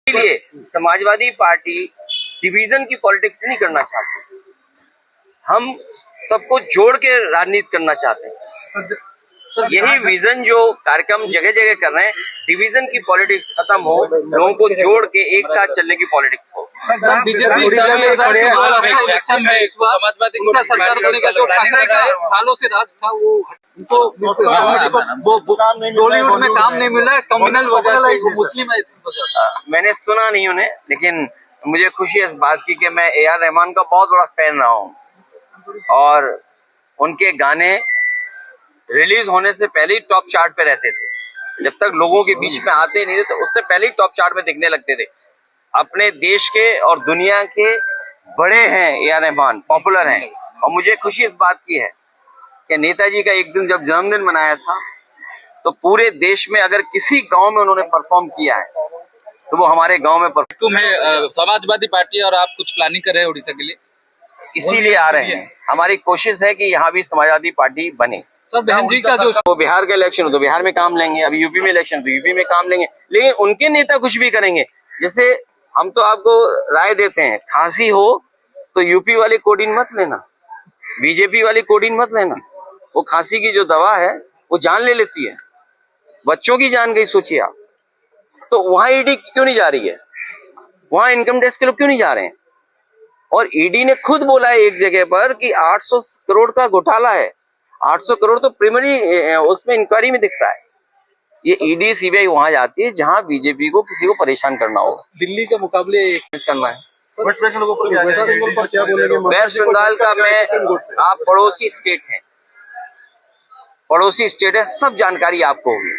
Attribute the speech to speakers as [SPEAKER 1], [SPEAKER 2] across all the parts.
[SPEAKER 1] इसलिए Samajwadi party division की politics नहीं करना चाहती। हम सबको जोड़ के राजनीति करना चाहते हैं। यही विजन जो कार्यक्रम जगह जगह कर रहे हैं, डिवीजन की पॉलिटिक्स खत्म हो, लोगों को जोड़ के एक साथ चलने की पॉलिटिक्स हो।
[SPEAKER 2] बीजेपी इलेक्शन में समाजवादी उनका सरकार होने का जो ठाकरे का सालों से राज था वो बॉलीवुड में काम नहीं मिला, कम्युनल वजह से मुस्लिम है इस वजह।
[SPEAKER 1] मैंने सुना नहीं उन्हें, लेकिन मुझे खुशी है इस बात की कि मैं AR रहमान का बहुत बड़ा फैन रहा हूँ और उनके गाने रिलीज होने से पहले ही टॉप चार्ट पे रहते थे। जब तक लोगों के बीच में आते नहीं थे तो उससे पहले ही टॉप चार्ट में दिखने लगते थे। अपने देश के और दुनिया के बड़े हैं AR रहमान, पॉपुलर हैं। और मुझे खुशी इस बात की है कि नेताजी का एक दिन जब जन्मदिन मनाया था तो पूरे देश में अगर किसी गांव में उन्होंने परफॉर्म किया है तो वो हमारे गांव में
[SPEAKER 2] परफॉर्म है। समाजवादी पार्टी और आप कुछ प्लानिंग कर रहे हैं उड़ीसा के लिए,
[SPEAKER 1] इसीलिए आ रहे हैं। हमारी कोशिश है कि यहाँ भी समाजवादी पार्टी बने।
[SPEAKER 2] सर बहन जी का जो
[SPEAKER 1] वो बिहार का इलेक्शन हो तो बिहार में काम लेंगे, अभी यूपी में इलेक्शन तो यूपी में काम लेंगे, लेकिन उनके नेता कुछ भी करेंगे। जैसे हम तो आपको राय देते हैं, खांसी हो तो यूपी वाली कोडिन मत लेना, बीजेपी वाली कोडिन मत लेना। वो खांसी की जो दवा है वो जान ले लेती है, बच्चों की जान गई, सोचिए आप। तो वहां ईडी क्यों नहीं जा रही है, वहां इनकम टैक्स के लोग क्यों नहीं जा रहे हैं? और ईडी ने खुद बोला है एक जगह पर कि 800 करोड़ का घोटाला है। 800 करोड़ तो प्राइमरी उसमें इंक्वायरी में दिख रहा है। ये ईडी CBI वहां जाती है जहां बीजेपी को किसी को परेशान करना हो।
[SPEAKER 2] दिल्ली के मुकाबले
[SPEAKER 1] करना है। वेस्ट बंगाल का मैं, आप पड़ोसी स्टेट है, पड़ोसी स्टेट है, सब जानकारी आपको होगी।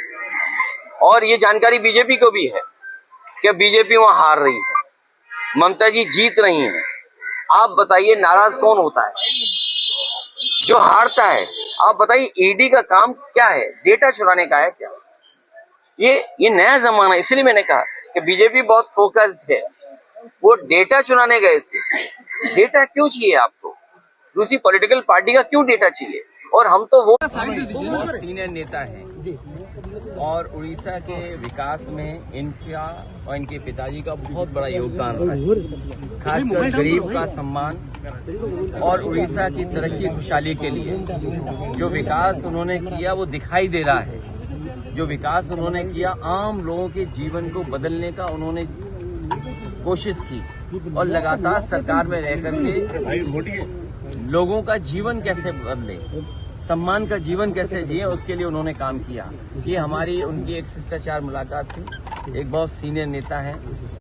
[SPEAKER 1] और ये जानकारी बीजेपी को भी है कि बीजेपी वहां हार रही है, ममता जी जीत रही हैं। आप बताइए नाराज कौन होता है? जो हारता है। आप बताइए ईडी का काम क्या है? डेटा चुराने का है क्या? ये नया जमाना, इसलिए मैंने कहा कि बीजेपी बहुत फोकस्ड है। वो डेटा चुराने गए थे। डेटा क्यों चाहिए आपको? दूसरी पॉलिटिकल पार्टी का क्यों डेटा चाहिए? और हम तो वो सीनियर नेता हैं और उड़ीसा के विकास में इनका और इनके पिताजी का बहुत बड़ा योगदान रहा है, खासकर गरीब का सम्मान और उड़ीसा की तरक्की खुशहाली के लिए। जो विकास उन्होंने किया वो दिखाई दे रहा है। जो विकास उन्होंने किया, आम लोगों के जीवन को बदलने का उन्होंने कोशिश की और लगातार सरकार में रह करके लोगों का जीवन कैसे बदले, सम्मान का जीवन कैसे जिए, उसके लिए उन्होंने काम किया। ये हमारी उनकी एक शिष्टाचार मुलाकात थी। एक बहुत सीनियर नेता है।